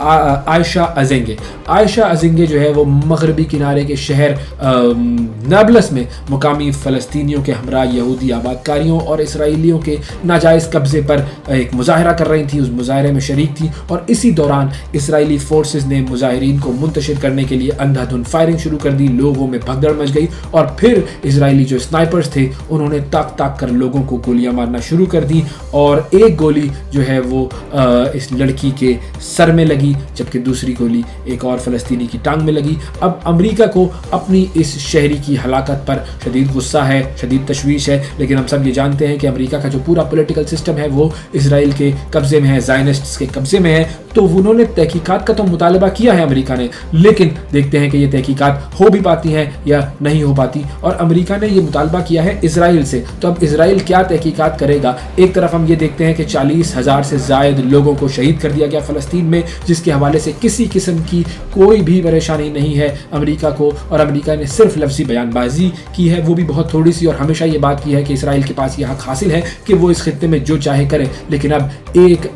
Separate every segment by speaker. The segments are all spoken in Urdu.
Speaker 1: عائشہ ازنگے جو ہے وہ مغربی کنارے کے شہر نابلس میں مقامی فلسطینیوں کے ہمراہ یہودی آبادکاریوں اور اسرائیلیوں کے ناجائز قبضے پر ایک مظاہرہ کر رہی تھیں. اس مظاہرے میں شریک تھی اور اسی دوران اسرائیلی فورسز نے مظاہرین کو منتشر کرنے کے لیے اندھا دھند فائرنگ شروع کر دی. لوگوں میں بھگدڑ مچ گئی اور پھر اسرائیلی جو اسنائپرز تھے انہوں نے تاک کر لوگوں کو گولیاں مارنا شروع کر دی اور ایک گولی جو ہے وہ اس لڑکی کے سر میں لگی جبکہ دوسری گولی ایک اور فلسطینی کی ٹانگ میں لگی. اب امریکہ کو اپنی اس شہری کی ہلاکت پر شدید غصہ ہے, شدید تشویش ہے, لیکن ہم سب یہ جانتے ہیں کہ امریکہ کا جو پورا پولیٹیکل سسٹم ہے وہ اسرائیل کے قبضے میں ہے, زائنسٹس کے قبضے میں ہے. تو انہوں نے تحقیقات کا تو مطالبہ کیا ہے امریکہ نے, لیکن دیکھتے ہیں کہ یہ تحقیقات ہو بھی پاتی ہیں یا نہیں ہو پاتی. اور امریکہ نے یہ مطالبہ کیا ہے اسرائیل سے, تو اب اسرائیل کیا تحقیقات کرے گا؟ ایک طرف ہم یہ دیکھتے ہیں کہ 40,000 سے زائد لوگوں کو شہید کر دیا گیا فلسطین میں, جس کے حوالے سے کسی قسم کی کوئی بھی پریشانی نہیں ہے امریکہ کو, اور امریکہ نے صرف لفظی بیان بازی کی ہے, وہ بھی بہت تھوڑی سی, اور ہمیشہ یہ بات کی ہے کہ اسرائیل کے پاس یہ حق حاصل ہے کہ وہ اس خطے میں جو چاہے کرے. لیکن اب ایک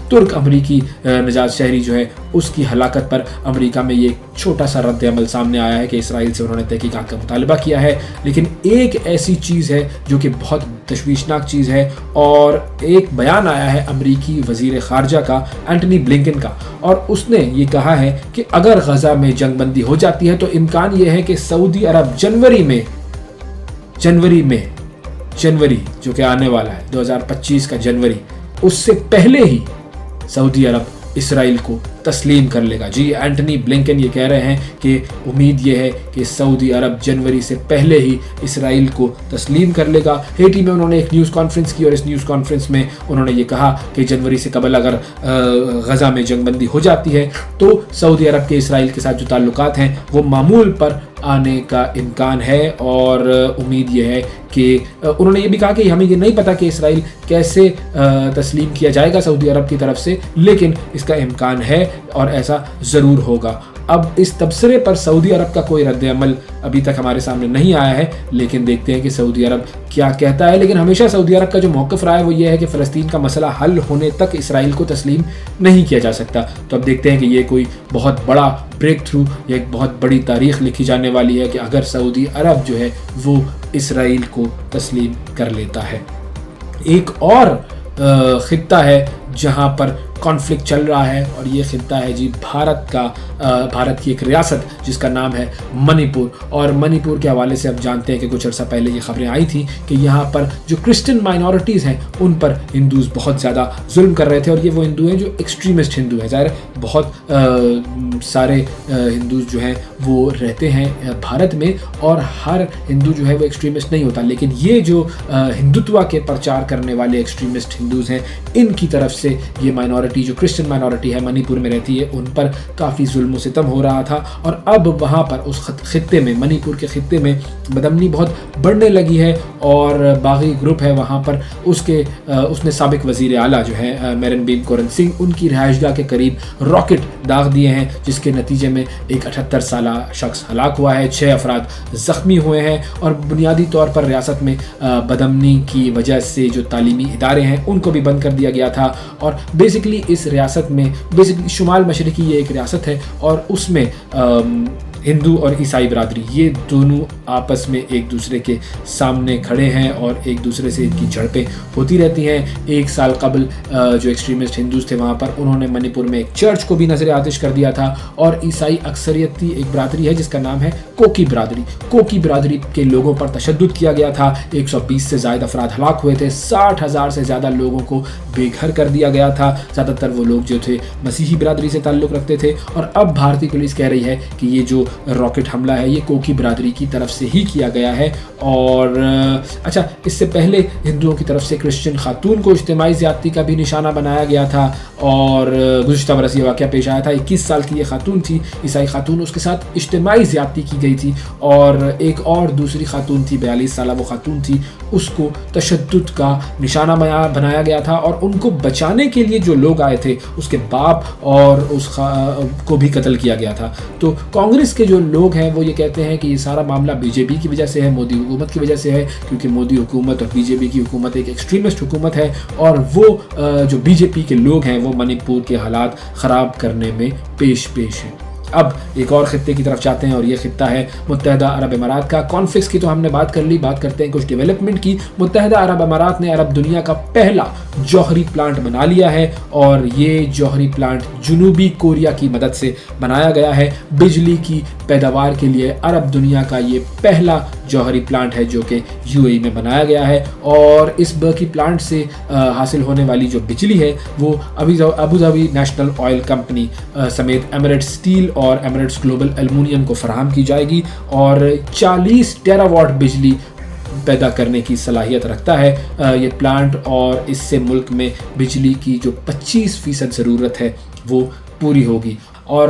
Speaker 1: ترک امریکی نژاد شہری جو ہے اس کی ہلاکت پر امریکہ میں یہ چھوٹا سا رد عمل سامنے آیا ہے کہ اسرائیل سے انہوں نے تحقیقات کا مطالبہ کیا ہے. لیکن ایک ایسی چیز ہے جو کہ بہت تشویشناک چیز ہے, اور ایک بیان آیا ہے امریکی وزیر خارجہ کا اینٹنی بلنکن کا, اور اس نے یہ کہا ہے کہ اگر غزہ میں جنگ بندی ہو جاتی ہے تو امکان یہ ہے کہ سعودی عرب جنوری جو کہ آنے والا ہے 2025 کا جنوری, اس سے پہلے ہی سعودی عرب اسرائیل کو تسلیم کر لے گا. جی اینٹنی بلنکن یہ کہہ رہے ہیں کہ امید یہ ہے کہ سعودی عرب جنوری سے پہلے ہی اسرائیل کو تسلیم کر لے گا. ہیٹی میں انہوں نے ایک نیوز کانفرنس کی اور اس نیوز کانفرنس میں انہوں نے یہ کہا کہ جنوری سے قبل اگر غزہ میں جنگ بندی ہو جاتی ہے تو سعودی عرب کے اسرائیل کے ساتھ جو تعلقات ہیں وہ معمول پر آنے کا امکان ہے. اور امید یہ ہے کہ انہوں نے یہ بھی کہا کہ ہمیں یہ نہیں پتا کہ اسرائیل کیسے تسلیم کیا جائے گا سعودی عرب کی طرف سے, لیکن اس کا امکان ہے اور ایسا ضرور ہوگا. اب اس تبصرے پر سعودی عرب کا کوئی رد عمل ابھی تک ہمارے سامنے نہیں آیا ہے, لیکن دیکھتے ہیں کہ سعودی عرب کیا کہتا ہے. لیکن ہمیشہ سعودی عرب کا جو موقف رہا ہے وہ یہ ہے کہ فلسطین کا مسئلہ حل ہونے تک اسرائیل کو تسلیم نہیں کیا جا سکتا. تو اب دیکھتے ہیں کہ یہ کوئی بہت بڑا بریک تھرو یا ایک بہت بڑی تاریخ لکھی جانے والی ہے کہ اگر سعودی عرب جو ہے وہ اسرائیل کو تسلیم کر لیتا ہے. ایک اور خطہ ہے جہاں پر کانفلکٹ چل رہا ہے, اور یہ خطہ ہے جی بھارت کی ایک ریاست جس کا نام ہے منی پور. اور منی پور کے حوالے سے اب جانتے ہیں کہ کچھ عرصہ پہلے یہ خبریں آئی تھیں کہ یہاں پر جو کرسچن مائنورٹیز ہیں ان پر ہندوز بہت زیادہ ظلم کر رہے تھے, اور یہ وہ ہندو ہیں جو ایکسٹریمسٹ ہندو ہیں. ظاہر بہت سارے ہندوز جو ہیں وہ رہتے ہیں بھارت میں, اور ہر ہندو جو ہے وہ ایکسٹریمسٹ نہیں ہوتا, لیکن یہ جو ہندوتوا کے پرچار کرنے والے ایکسٹریمسٹ ہندوز ہیں ان کی طرف سے یہ مائنورٹی جو کرسچن مائنورٹی ہے منی پور میں رہتی ہے ان پر کافی ظلم و ستم ہو رہا تھا. اور اب وہاں پر اس خطے میں منی پور کے خطے میں بدامنی بہت بڑھنے لگی ہے, اور باغی گروپ ہے وہاں پر. اس نے سابق وزیر اعلیٰ جو ہے میرن بین کورن سنگھ, ان کی رہائش گاہ کے قریب راکٹ داغ دیے ہیں, جس کے نتیجے میں ایک 78 سالہ شخص ہلاک ہوا ہے, 6 افراد زخمی ہوئے ہیں. اور بنیادی طور پر ریاست میں بدامنی کی وجہ سے جو تعلیمی ادارے ہیں ان کو بھی بند کر دیا گیا تھا. اور بیسکلی اس ریاست میں شمال مشرقی یہ ایک ریاست ہے, اور اس میں ہندو اور عیسائی برادری یہ دونوں آپس میں ایک دوسرے کے سامنے کھڑے ہیں اور ایک دوسرے سے ان کی جھڑپیں ہوتی رہتی ہیں. 1 سال قبل جو ایکسٹریمسٹ ہندوز تھے وہاں پر انہوں نے منی پور میں ایک چرچ کو بھی نظر آتش کر دیا تھا. اور عیسائی اکثریتی ایک برادری ہے جس کا نام ہے کوکی برادری کے لوگوں پر تشدد کیا گیا تھا. 120 سے زائد افراد ہلاک ہوئے تھے, 60,000 سے زیادہ لوگوں کو بے گھر کر دیا گیا تھا. زیادہ تر وہ لوگ جو تھے مسیحی برادری سے تعلق رکھتے تھے. اور اب بھارتی پولیس کہہ رہی ہے کہ یہ جو راکٹ حملہ ہے یہ کوکی برادری کی طرف سے ہی کیا گیا ہے. اور اچھا, اس سے پہلے ہندوؤں کی طرف سے کرسچن خاتون کو اجتماعی زیادتی کا بھی نشانہ بنایا گیا تھا, اور گزشتہ برس یہ واقعہ پیش آیا تھا. 21 سال کی یہ خاتون تھی, عیسائی خاتون, اس کے ساتھ اجتماعی زیادتی کی گئی تھی. اور ایک اور دوسری خاتون تھی, 42 سالہ وہ خاتون تھی, اس کو تشدد کا نشانہ بنایا گیا تھا. اور ان کو بچانے کے لیے جو لوگ آئے تھے اس کے باپ اور اس کو بھی قتل کیا گیا تھا. تو کانگریس کے جو لوگ ہیں وہ یہ کہتے ہیں کہ یہ سارا معاملہ بی جے پی کی وجہ سے ہے, مودی حکومت کی وجہ سے ہے, کیونکہ مودی حکومت اور بی جے پی کی حکومت ایک ایکسٹریمسٹ حکومت ہے, اور وہ جو بی جے پی کے لوگ ہیں وہ منی پور کے حالات خراب کرنے میں پیش ہیں. اب ایک اور خطے کی طرف چاہتے ہیں, اور یہ خطہ ہے متحدہ عرب امارات کا. کانفلکٹس کی تو ہم نے بات کر لی, بات کرتے ہیں کچھ ڈیولپمنٹ کی. متحدہ عرب امارات نے عرب دنیا کا پہلا جوہری پلانٹ بنا لیا ہے, اور یہ جوہری پلانٹ جنوبی کوریا کی مدد سے بنایا گیا ہے. بجلی کی پیداوار کے لیے عرب دنیا کا یہ پہلا جوہری پلانٹ ہے جو کہ یو اے میں بنایا گیا ہے, اور اس برقی پلانٹ سے حاصل ہونے والی جو بجلی ہے وہ ابو ظبی نیشنل آئل کمپنی سمیت ایمریٹس اسٹیل اور ایمریٹس گلوبل ایلومینیم کو فراہم کی جائے گی, اور 40 ٹیرا واٹ بجلی پیدا کرنے کی صلاحیت رکھتا ہے یہ پلانٹ, اور اس سے ملک میں بجلی کی جو 25% ضرورت ہے وہ پوری ہوگی. اور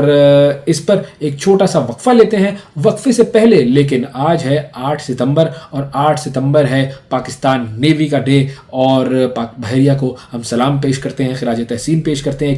Speaker 1: اس پر ایک چھوٹا سا وقفہ لیتے ہیں. وقفے سے پہلے لیکن آج ہے 8 ستمبر, اور 8 ستمبر ہے پاکستان نیوی کا ڈے, اور پاک بحریہ کو ہم سلام پیش کرتے ہیں, خراج تحسین پیش کرتے ہیں.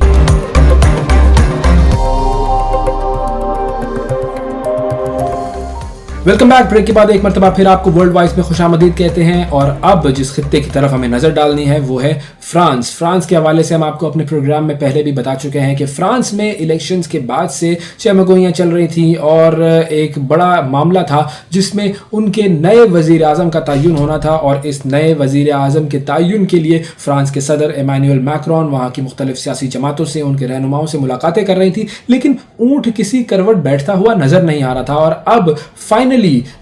Speaker 1: Welcome back. بریک کے بعد ایک مرتبہ پھر آپ کو ورلڈ وائز میں خوش آمدید کہتے ہیں, اور اب جس خطے کی طرف ہمیں نظر ڈالنی ہے وہ ہے فرانس. فرانس کے حوالے سے ہم آپ کو اپنے پروگرام میں پہلے بھی بتا چکے ہیں کہ فرانس میں الیکشنز کے بعد سے چہمگوئیاں چل رہی تھیں, اور ایک بڑا معاملہ تھا جس میں ان کے نئے وزیر اعظم کا تعین ہونا تھا, اور اس نئے وزیر اعظم کے تعین کے لیے فرانس کے صدر ایمانوئل میکرون وہاں کی مختلف سیاسی جماعتوں سے, ان کے رہنماؤں سے ملاقاتیں کر رہی تھی, لیکن اونٹ کسی کروٹ بیٹھتا ہوا نظر نہیں آ رہا تھا. اور اب فائنلی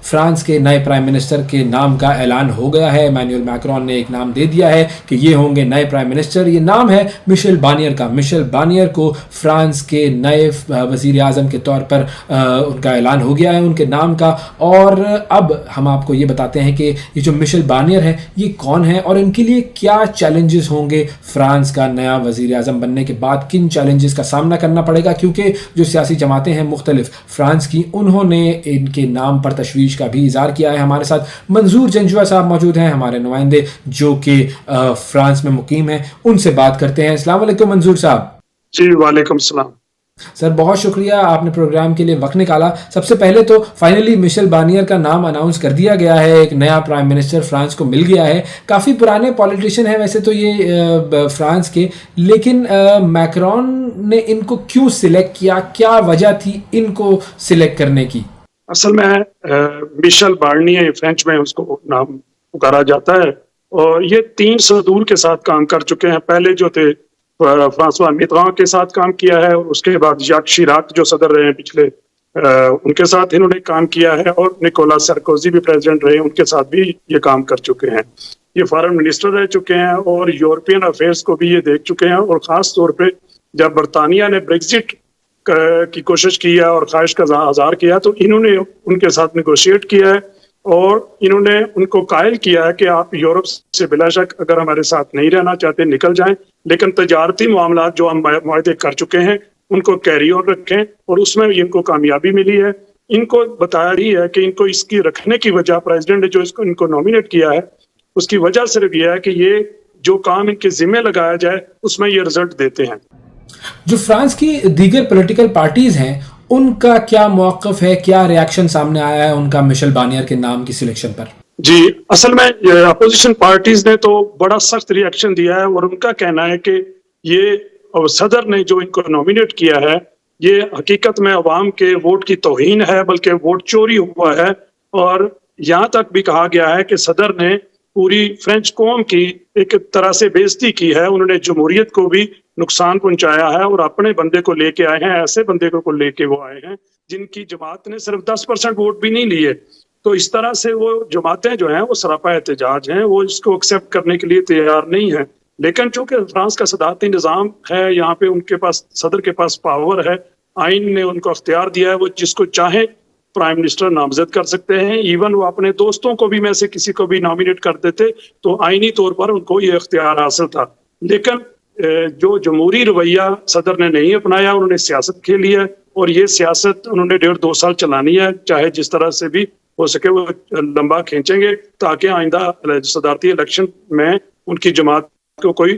Speaker 1: فرانس کے نئے پرائم منسٹر کے نام کا اعلان ہو گیا ہے. ایمانوئل میکرون نے ایک نام دے دیا ہے کہ یہ ہوں گے نئے پرائم منسٹر. یہ نام ہے مشیل بانیئر کا. مشیل بانیئر کو فرانس کے نئے وزیر اعظم کے طور پر ان کا اعلان ہو گیا ہے, ان کے نام کا. اور اب ہم آپ کو یہ بتاتے ہیں کہ یہ جو مشیل بانیئر ہے یہ کون ہے, اور ان کے لیے کیا چیلنجز ہوں گے. فرانس کا نیا وزیر اعظم بننے کے بعد کن چیلنجز کا سامنا کرنا پڑے گا, کیونکہ جو سیاسی جماعتیں ہیں مختلف فرانس کی, انہوں نے ان کے نام پر تشویش کا بھی اظہار کیا ہے. ہمارے ساتھ منظور جنجوعہ صاحب موجود ہیں, ہمارے نمائندے جو کہ فرانس میں مقیم ہیں, ان سے بات کرتے ہیں. السلام علیکم منظور صاحب.
Speaker 2: جی وعلیکم السلام
Speaker 1: سر, بہت شکریہ آپ نے پروگرام کے لیے وقت نکالا. سب سے پہلے تو فائنلی مشیل بانیئر کا نام اناؤنس کر دیا گیا ہے, ایک نیا پرائم منسٹر فرانس کو مل گیا ہے. کافی پرانے پولیٹیشین ہیں ویسے تو یہ فرانس کے, لیکن میکرون نے ان کو کیوں سلیکٹ کیا, کیا وجہ تھی ان کو سلیکٹ کرنے کی؟
Speaker 2: اصل میں مشیل بارنیے فرینچ میں اس کو نام پکارا جاتا ہے, اور یہ 3 صدور کے ساتھ کام کر چکے ہیں. پہلے جو تھے فرانسوا میتران کے ساتھ کام کیا ہے, اور اس کے بعد ژاک شیراک جو صدر رہے ہیں پچھلے, ان کے ساتھ انہوں نے کام کیا ہے, اور نکولا سرکوزی بھی پریزیڈنٹ رہے, ان کے ساتھ بھی یہ کام کر چکے ہیں. یہ فارن منسٹر رہ چکے ہیں, اور یورپین افیئرس کو بھی یہ دیکھ چکے ہیں. اور خاص طور پہ جب برطانیہ نے بریگزٹ کی کوشش کی ہے اور خواہش کا اظہار کیا, تو انہوں نے ان کے ساتھ نیگوشیٹ کیا ہے, اور انہوں نے ان کو قائل کیا ہے کہ آپ یورپ سے بلا شک اگر ہمارے ساتھ نہیں رہنا چاہتے نکل جائیں, لیکن تجارتی معاملات جو ہم معاہدے کر چکے ہیں ان کو کیری آن رکھیں. اور اس میں بھی ان کو کامیابی ملی ہے. ان کو بتایا رہی ہے کہ ان کو اس کی رکھنے کی وجہ, پریزیڈنٹ نے جو ان کو نامینیٹ کیا ہے اس کی وجہ صرف یہ ہے کہ یہ جو کام ان کے ذمہ لگایا جائے اس میں یہ رزلٹ دیتے ہیں.
Speaker 1: جو فرانس کی دیگر پولیٹیکل پارٹیز ہیں ان کا کیا موقف ہے, کیا ریاکشن سامنے آیا ہے ان کا مشیل بانیئر کے نام کی سلیکشن پر؟
Speaker 2: جی اصل میں اپوزیشن پارٹیز نے تو بڑا سخت ریاکشن دیا ہے, اور ان کا کہنا ہے کہ یہ صدر نے جو ان کو نامینیٹ کیا ہے یہ حقیقت میں عوام کے ووٹ کی توہین ہے, بلکہ ووٹ چوری ہوا ہے. اور یہاں تک بھی کہا گیا ہے کہ صدر نے پوری فرینچ قوم کی ایک طرح سے بے عزتی کی ہے. انہوں نے جمہوریت کو بھی نقصان پہنچایا ہے, اور اپنے بندے کو لے کے آئے ہیں, ایسے بندے کو لے کے وہ آئے ہیں جن کی جماعت نے صرف 10% ووٹ بھی نہیں لیے. تو اس طرح سے وہ جماعتیں جو ہیں وہ سراپا احتجاج ہیں, وہ اس کو ایکسیپٹ کرنے کے لیے تیار نہیں ہیں. لیکن چونکہ فرانس کا صدارتی نظام ہے, یہاں پہ ان کے پاس صدر کے پاس پاور ہے, آئین نے ان کو اختیار دیا ہے, وہ جس کو چاہیں پرائم منسٹر نامزد کر سکتے ہیں. ایون وہ اپنے دوستوں کو بھی میں سے کسی کو بھی نامینیٹ کر دیتے تو آئینی طور پر ان کو یہ اختیار حاصل تھا. لیکن جو جمہوری رویہ صدر نے نہیں اپنایا, انہوں نے سیاست کھیلی ہے, اور یہ سیاست انہوں نے 1.5-2 سال چلانی ہے, چاہے جس طرح سے بھی ہو سکے وہ لمبا کھینچیں گے, تاکہ آئندہ صدارتی الیکشن میں ان کی جماعت کو کوئی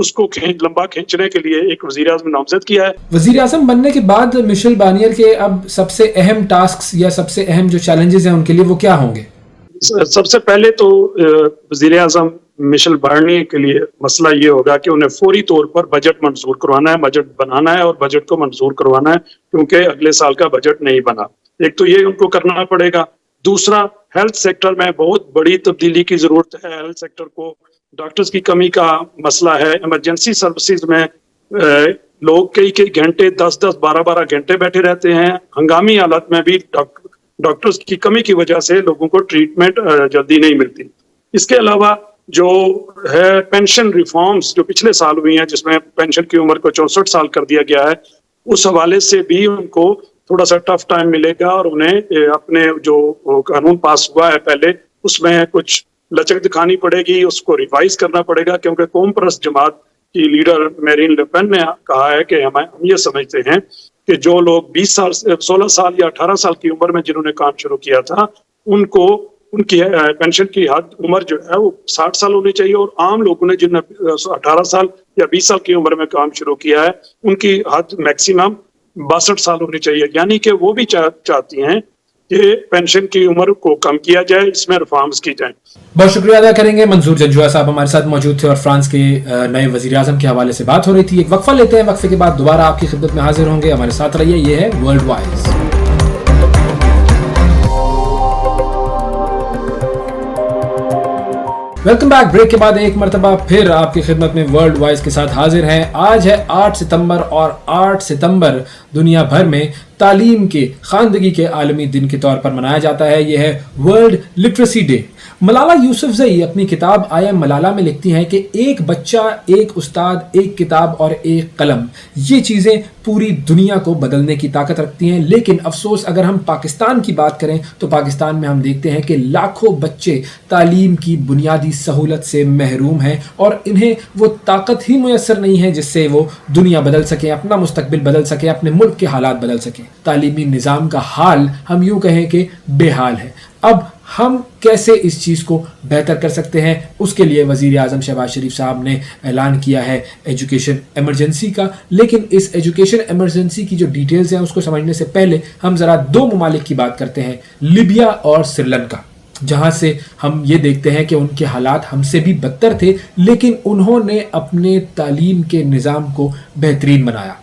Speaker 2: اس کو لمبا کھینچنے کے لیے ایک وزیر اعظم نامزد کیا ہے.
Speaker 1: وزیر اعظم بننے کے بعد مشیل بارنیئر کے اب سب سے اہم ٹاسکس یا سب سے اہم جو چیلنجز ہیں ان کے لیے وہ کیا ہوں گے؟
Speaker 2: سب سے پہلے تو وزیر اعظم مشیل بارنیئر کے لیے مسئلہ یہ ہوگا کہ انہیں فوری طور پر بجٹ منظور کروانا ہے، بجٹ بنانا ہے اور بجٹ کو منظور کروانا ہے، کیونکہ اگلے سال کا بجٹ نہیں بنا. ایک تو یہ ان کو کرنا پڑے گا. دوسرا، ہیلتھ سیکٹر میں بہت بڑی تبدیلی کی ضرورت ہے. ہیلتھ سیکٹر کو ڈاکٹرز کی کمی کا مسئلہ ہے. ایمرجنسی سروسز میں لوگ کئی گھنٹے 10-12 گھنٹے بیٹھے رہتے ہیں. ہنگامی حالت میں بھی ڈاکٹرز کی کمی کی وجہ سے لوگوں کو ٹریٹمنٹ جلدی نہیں ملتی. اس کے علاوہ جو ہے پینشن ریفارمز جو پچھلے سال ہوئی ہیں، جس میں پینشن کی عمر کو 64 سال کر دیا گیا ہے، اس حوالے سے بھی ان کو تھوڑا سا ٹف ٹائم ملے گا اور انہیں اپنے جو قانون پاس ہوا ہے پہلے اس میں کچھ لچک دکھانی پڑے گی، اس کو ریوائز کرنا پڑے گا، کیونکہ قوم پرست جماعت کی لیڈر میرین لے پین نے کہا ہے کہ ہم یہ سمجھتے ہیں کہ جو لوگ 20 سال 16 سال یا 18 سال کی عمر میں جنہوں نے کام شروع کیا تھا ان کی پینشن کی حد عمر جو ہے وہ 60 سال ہونی چاہیے، اور عام لوگوں نے جنہوں نے 18 سال یا 20 سال کی عمر میں کام شروع کیا ہے ان کی حد میکسیمم 62 سال ہونی چاہیے. یعنی کہ وہ بھی چاہتی ہیں کہ پینشن کی عمر کو کم کیا جائے، اس میں ریفارمز کی جائیں.
Speaker 1: بہت شکریہ ادا کریں گے. منظور جنجوعہ صاحب ہمارے ساتھ موجود تھے اور فرانس کے نئے وزیر اعظم کے حوالے سے بات ہو رہی تھی. ایک وقفہ لیتے ہیں، وقفے کے بعد دوبارہ آپ کی خدمت میں حاضر ہوں گے. ہمارے ساتھ رہیے. یہ ہے world wise. Welcome back. Break کے بعد ایک مرتبہ پھر آپ کی خدمت میں ورلڈ وائز کے ساتھ حاضر ہیں. آج ہے 8 ستمبر اور 8 ستمبر دنیا بھر میں تعلیم کے خواندگی کے عالمی دن کے طور پر منایا جاتا ہے. یہ ہے world literacy day. Malala Yousafzai اپنی کتاب آئی ایم ملالہ میں لکھتی ہیں کہ ایک بچہ، ایک استاد، ایک کتاب اور ایک قلم، یہ چیزیں پوری دنیا کو بدلنے کی طاقت رکھتی ہیں. لیکن افسوس اگر ہم پاکستان کی بات کریں تو پاکستان میں ہم دیکھتے ہیں کہ لاکھوں بچے تعلیم کی بنیادی سہولت سے محروم ہیں اور انہیں وہ طاقت ہی میسر نہیں ہے جس سے وہ دنیا بدل سکیں، اپنا مستقبل بدل سکیں، اپنے ملک کے حالات بدل سکیں. تعلیمی نظام کا حال ہم یوں کہیں کہ بے حال ہے. اب ہم کیسے اس چیز کو بہتر کر سکتے ہیں؟ اس کے لیے وزیر اعظم شہباز شریف صاحب نے اعلان کیا ہے ایجوکیشن ایمرجنسی کا. لیکن اس ایجوکیشن ایمرجنسی کی جو ڈیٹیلز ہیں اس کو سمجھنے سے پہلے ہم ذرا دو ممالک کی بات کرتے ہیں، لیبیا اور سری لنکا، جہاں سے ہم یہ دیکھتے ہیں کہ ان کے حالات ہم سے بھی بدتر تھے لیکن انہوں نے اپنے تعلیم کے نظام کو بہترین بنایا.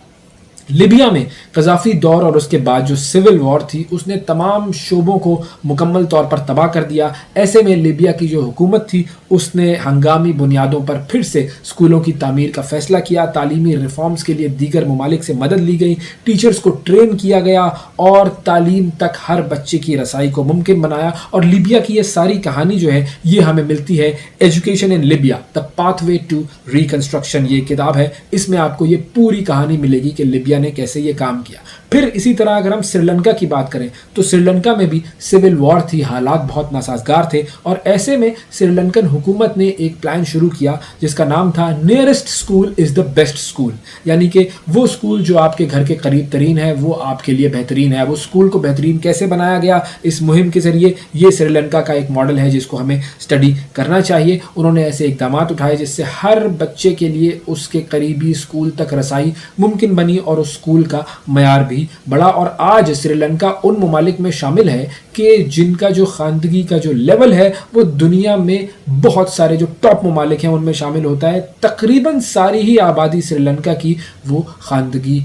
Speaker 1: لیبیا میں قذافی دور اور اس کے بعد جو سول وار تھی اس نے تمام شعبوں کو مکمل طور پر تباہ کر دیا. ایسے میں لیبیا کی جو حکومت تھی اس نے ہنگامی بنیادوں پر پھر سے اسکولوں کی تعمیر کا فیصلہ کیا. تعلیمی ریفارمز کے لیے دیگر ممالک سے مدد لی گئی، ٹیچرز کو ٹرین کیا گیا اور تعلیم تک ہر بچے کی رسائی کو ممکن بنایا. اور لیبیا کی یہ ساری کہانی جو ہے یہ ہمیں ملتی ہے education in Libya the path way to reconstruction. یہ کتاب ہے، اس میں آپ کو یہ پوری کہانی ملے گی کہ لیبیا نے کیسے یہ کام کیا. پھر اسی طرح اگر ہم سری لنکا کی بات کریں تو سری لنکا میں بھی سول وار تھی، حالات بہت ناسازگار تھے اور ایسے میں سری لنکن حکومت نے ایک پلان شروع کیا جس کا نام تھا nearest school is the best school. یعنی کہ وہ اسکول جو آپ کے گھر کے قریب ترین ہے وہ آپ کے لیے بہترین ہے. وہ اسکول کو بہترین کیسے بنایا گیا اس مہم کے ذریعے، یہ سری لنکا کا ایک ماڈل ہے جس کو ہمیں اسٹڈی کرنا چاہیے. انہوں نے ایسے اقدامات اٹھائے جس سے ہر بچے کے لیے اس کے قریبی اسکول تک رسائی ممکن بنی اور اس اسکول کا معیار بھی بڑھا. اور آج سری لنکا ان ممالک میں شامل ہے کہ جن کا جو خواندگی کا جو لیول ہے وہ دنیا میں بہت سارے جو ٹاپ ممالک ہیں ان میں شامل ہوتا ہے. تقریباً ساری ہی آبادی سری لنکا کی وہ خواندگی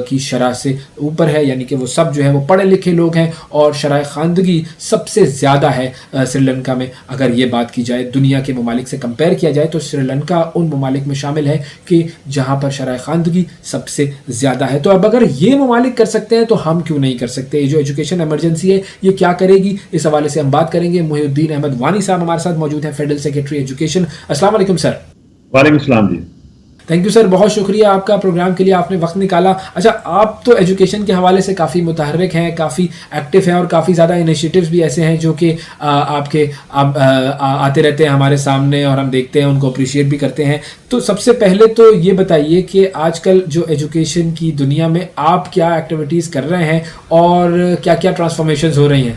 Speaker 1: کی شرح سے اوپر ہے. یعنی کہ وہ سب جو ہے وہ پڑھے لکھے لوگ ہیں اور شرح خواندگی سب سے زیادہ ہے سری لنکا میں. اگر یہ بات کی جائے دنیا کے ممالک سے کمپیئر کیا جائے تو سری لنکا ان ممالک میں شامل ہے کہ جہاں پر شرح خواندگی سب سے زیادہ ہے. تو اب اگر یہ ممالک کر سکتے ہیں تو ہم کیوں نہیں کر سکتے؟ یہ جو ایجوکیشن ایمرجنسی ہے یہ کیا کرے گی؟ اس حوالے سے ہم بات کریں گے. محی الدین احمد وانی صاحب ہمارے ساتھ موجود ہیں، فیڈرل سیکرٹری ایجوکیشن. السلام علیکم سر.
Speaker 3: وعلیکم السلام جی.
Speaker 1: تھینک یو سر، بہت شکریہ آپ کا پروگرام کے لیے آپ نے وقت نکالا. اچھا، آپ تو ایجوکیشن کے حوالے سے کافی متحرک ہیں، کافی ایکٹیو ہیں اور کافی زیادہ انیشیٹیوز بھی ایسے ہیں جو کہ آپ کے آتے رہتے ہیں ہمارے سامنے اور ہم دیکھتے ہیں، ان کو اپریشیٹ بھی کرتے ہیں. تو سب سے پہلے تو یہ بتائیے کہ آج کل جو ایجوکیشن کی دنیا میں آپ کیا ایکٹیویٹیز کر رہے ہیں اور کیا کیا ٹرانسفارمیشنز ہو رہی ہیں؟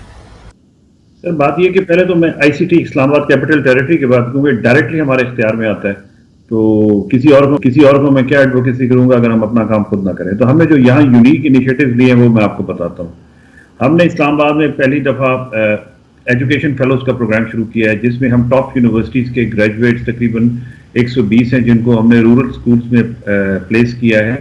Speaker 3: سر بات یہ کہ پہلے تو میں آئی سی ٹی اسلام آباد کیپٹل ٹیریٹری کے بعد، کیونکہ ڈائریکٹلی ہمارے اختیار میں آتا ہے، تو کسی اور کو میں کیا ایڈوکیسی کروں گا اگر ہم اپنا کام خود نہ کریں. تو ہم نے جو یہاں یونیک انیشیٹوز لیے ہیں وہ میں آپ کو بتاتا ہوں. ہم نے اسلام آباد میں پہلی دفعہ ایجوکیشن فیلوز کا پروگرام شروع کیا ہے جس میں ہم ٹاپ یونیورسٹیز کے گریجویٹس تقریباً 120 ہیں جن کو ہم نے رورل سکولز میں پلیس کیا ہے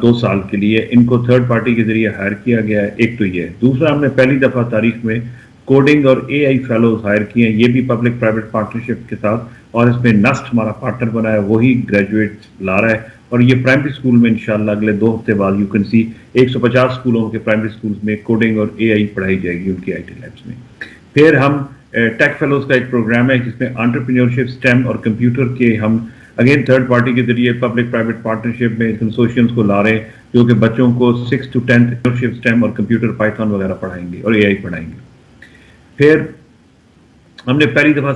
Speaker 3: 2 سال کے لیے. ان کو تھرڈ پارٹی کے ذریعے ہائر کیا گیا ہے. ایک تو یہ ہے. دوسرا ہم نے پہلی دفعہ تاریخ میں کوڈنگ اور اے آئی فیلوز ہائر کیے ہیں. یہ بھی پبلک پرائیویٹ پارٹنرشپ کے ساتھ, اور اس میں نسٹ ہمارا پارٹنر بنا ہے, وہی گریجویٹ لا رہا ہے. اور یہ پرائمری اسکول میں انشاءاللہ اگلے 2 ہفتے بعد یو کین سی 150 اسکولوں کے پرائمری اسکولز میں کوڈنگ اور اے آئی پڑھائی جائے گی ان کی آئی ٹی لیبس میں. پھر ہم ٹیک فیلوز کا ایک پروگرام ہے جس میں انٹرپرینیورشپ, اسٹیم اور کمپیوٹر کے ہم اگین تھرڈ پارٹی کے ذریعے پبلک پرائیویٹ پارٹنرشپ میں کنسورشیمز کو لا رہے ہیں جو کہ بچوں کو 6 to 10 اسٹیم اور کمپیوٹر پائتھن وغیرہ پڑھائیں گے اور اے آئی پڑھائیں گے. پھر ہم نے پہلی دفعہ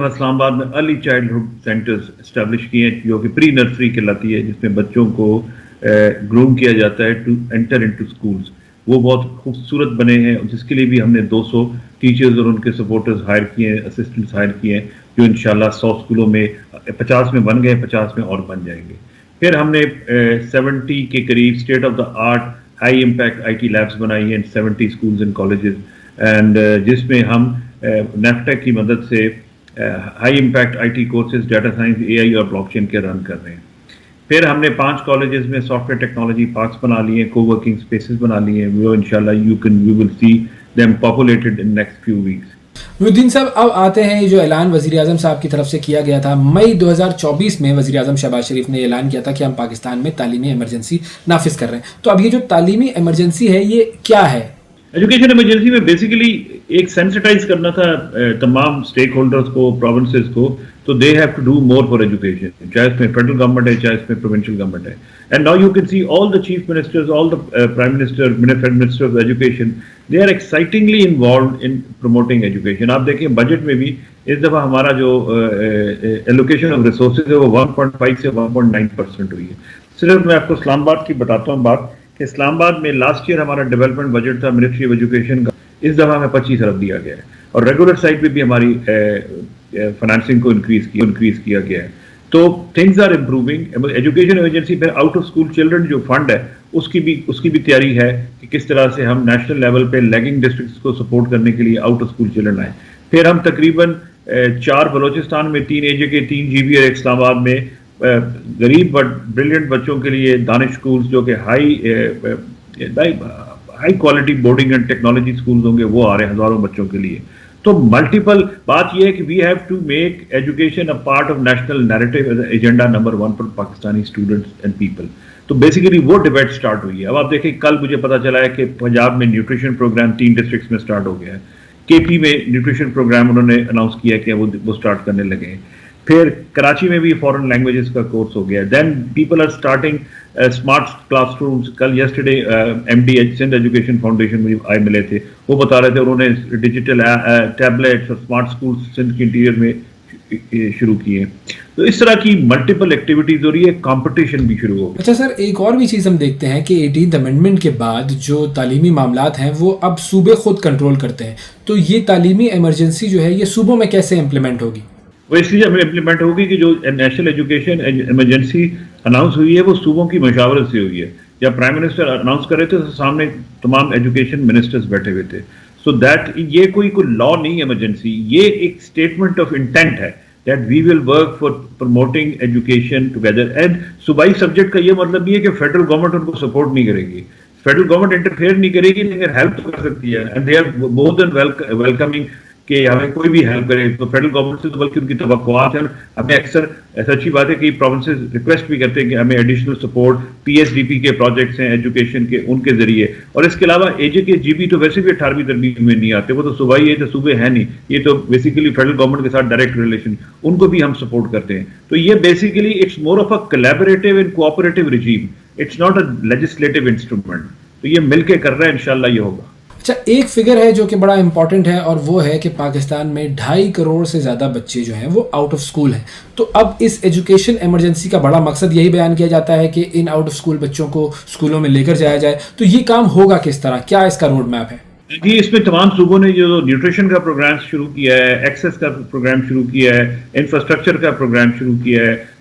Speaker 3: اسلام آباد میں ارلی چائلڈہڈ سینٹرز اسٹیبلش کیے ہیں جو کہ پری نرسری کہلاتی ہے, جس میں بچوں کو گروم کیا جاتا ہے ٹو انٹر انٹو اسکولز. وہ بہت خوبصورت بنے ہیں جس کے لیے بھی ہم نے 200 ٹیچرز اور ان کے سپورٹرز ہائر کیے ہیں, اسسٹنٹس ہائر کیے ہیں جو انشاءاللہ 100 اسکولوں میں 50 میں بن گئے, 50 میں اور بن جائیں گے. پھر ہم نے 70 کے قریب state of the art high impact I T labs بنائی ہیں 70 اسکولز اینڈ کالجز, اینڈ جس میں ہم نیفٹیک کی مدد سے high impact I T courses data science, A I اور بلاک چین کے رن کر رہے ہیں. پھر ہم نے 5 کالجز میں سافٹ ویئر ٹیکنالوجی پارکس بنا لیے ہیں, کو ورکنگ اسپیسز بنا لیے ہیں. وہ انشاءاللہ you will see them populated in next few weeks.
Speaker 1: Mohi صاحب, اب آتے ہیں جو اعلان وزیر اعظم صاحب کی طرف سے کیا گیا تھا مئی 2024 میں. وزیر اعظم شہباز شریف نے اعلان کیا تھا کہ ہم پاکستان میں تعلیمی ایمرجنسی نافذ کر رہے ہیں. تو اب یہ جو تعلیمی ایمرجنسی ہے یہ کیا ہے؟
Speaker 3: ایجوکیشن ایمرجنسی میں بیسیکلی ایک سینسٹائز کرنا تھا تمام اسٹیک ہولڈرز کو, پروونسز کو. تو they have to do more for education, چاہے اس میں فیڈرل گورنمنٹ ہے چاہے اس میں پروونشل گورنمنٹ ہے. And now you can see all the chief ministers, all the prime minister, minister of education, they are excitingly involved in promoting education. آپ دیکھیں بجٹ میں بھی اس دفعہ ہمارا جو ایلوکیشن آف ریسورسز ہے وہ 1.5 سے 1.9% ہوئی ہے. صرف میں آپ کو اسلام آباد کی بتاتا ہوں بات کہ اسلام آباد میں لاسٹ ایئر ہمارا ڈیولپمنٹ بجٹ تھا منسٹری آف ایجوکیشن کا, اس دفعہ ہمیں 25 ارب دیا گیا ہے. اور ریگولر سائڈ پہ بھی ہماری فائنانسنگ کو انکریز کیا گیا ہے. تو things are improving. Education emergency پہ آؤٹ آف اسکول چلڈرن جو فنڈ ہے اس کی بھی تیاری ہے کہ کس طرح سے ہم نیشنل لیول پہ لیگنگ ڈسٹرکٹس کو سپورٹ کرنے کے لیے آؤٹ آف اسکول چلڈرن آئیں. پھر ہم تقریباً 4 بلوچستان میں, 3 AJ کے, 3 GB اور 1 اسلام آباد میں غریب بٹ بریلینٹ بچوں کے لیے دانش اسکولز جو کہ high quality boarding and technology schools ہوں گے وہ آ رہے ہیں ہزاروں بچوں کے لیے. تو ملٹیپل بات یہ ہے کہ we have to make education a part of national narrative agenda number 1 for Pakistani students and people. تو بیسیکلی وہ ڈبیٹ سٹارٹ ہوئی ہے. اب آپ دیکھیں کل مجھے پتا چلا ہے کہ پنجاب میں نیوٹریشن پروگرام 3 ڈسٹرکٹس میں سٹارٹ ہو گیا ہے. KP میں نیوٹریشن پروگرام انہوں نے اناؤنس کیا کہ وہ سٹارٹ کرنے لگے ہیں. پھر کراچی میں بھی فورن لینگویجز کا کورس ہو گیا ہے. Then people are starting smart classrooms. کل yesterday MD Sindh education foundation میں آئے ملے تھے, وہ بتا رہے تھے انہوں نے ڈیجیٹل ٹیبلیٹس اور اسمارٹ اسکولس سندھ کے انٹیریئر میں شروع کیے. تو اس طرح کی ملٹیپل ایکٹیویٹیز ہو رہی ہے, کمپٹیشن بھی شروع ہو گیا.
Speaker 1: اچھا سر, ایک اور بھی چیز ہم دیکھتے ہیں کہ 18th امینڈمنٹ کے بعد جو تعلیمی معاملات ہیں وہ اب صوبے خود کنٹرول کرتے ہیں. تو یہ تعلیمی ایمرجنسی جو ہے یہ صوبوں میں کیسے امپلیمنٹ ہوگی؟
Speaker 3: وہ اس لیے ہمیں امپلیمنٹ ہوگی کہ جو نیشنل ایجوکیشن ایمرجنسی اناؤنس ہوئی ہے وہ صوبوں کی مشاورت سے ہوئی ہے. جب پرائم منسٹر اناؤنس کر رہے تھے تو سامنے تمام ایجوکیشن منسٹرز بیٹھے ہوئے تھے. سو دیٹ یہ کوئی لا نہیں ہے ایمرجنسی, یہ ایک اسٹیٹمنٹ آف انٹینٹ ہے that we will work for promoting education together. And صوبائی سبجیکٹ کا یہ مطلب یہ ہے کہ فیڈرل گورنمنٹ ان کو سپورٹ نہیں کرے گی, فیڈرل گورنمنٹ انٹرفیئر نہیں کرے گی, لیکن ہیلپ کر سکتی ہے. And they are more than welcoming کہ ہمیں کوئی بھی ہیلپ کرے. تو فیڈرل گورنمنٹ سے تو بلکہ ان کی توقعات ہیں. ہمیں اکثر ایسا اچھی بات ہے کہ پروونسز ریکویسٹ بھی کرتے ہیں کہ ہمیں ایڈیشنل سپورٹ PSDP کے پروجیکٹس ہیں ایجوکیشن کے, ان کے ذریعے. اور اس کے علاوہ AJ کے GB تو ویسے بھی 18ویں ترمیم میں نہیں آتے, وہ تو صوبائی ہے تو صوبے ہیں نہیں, یہ تو بیسیکلی فیڈرل گورنمنٹ کے ساتھ ڈائریکٹ ریلیشن, ان کو بھی ہم سپورٹ کرتے ہیں. تو یہ basically it's more of a collaborative and cooperative regime, it's not a legislative instrument. تو یہ مل کے کر رہا ہے, انشاءاللہ یہ ہوگا.
Speaker 1: اچھا, ایک فگر ہے جو کہ بڑا امپورٹنٹ ہے اور وہ ہے کہ پاکستان میں 2.5 کروڑ سے زیادہ بچے جو ہیں وہ آؤٹ آف اسکول ہیں. تو اب اس ایجوکیشن ایمرجنسی کا بڑا مقصد یہی بیان کیا جاتا ہے کہ ان آؤٹ آف اسکول بچوں کو اسکولوں میں لے کر جایا جائے. تو یہ کام ہوگا کس طرح, کیا اس کا روڈ میپ ہے؟
Speaker 3: جی, اس میں تمام صوبوں نے جو نیوٹریشن کا پروگرام شروع کیا ہے, ایکسیس کا پروگرام شروع کیا ہے, انفراسٹرکچر کا پروگرام شروع کیا ہے,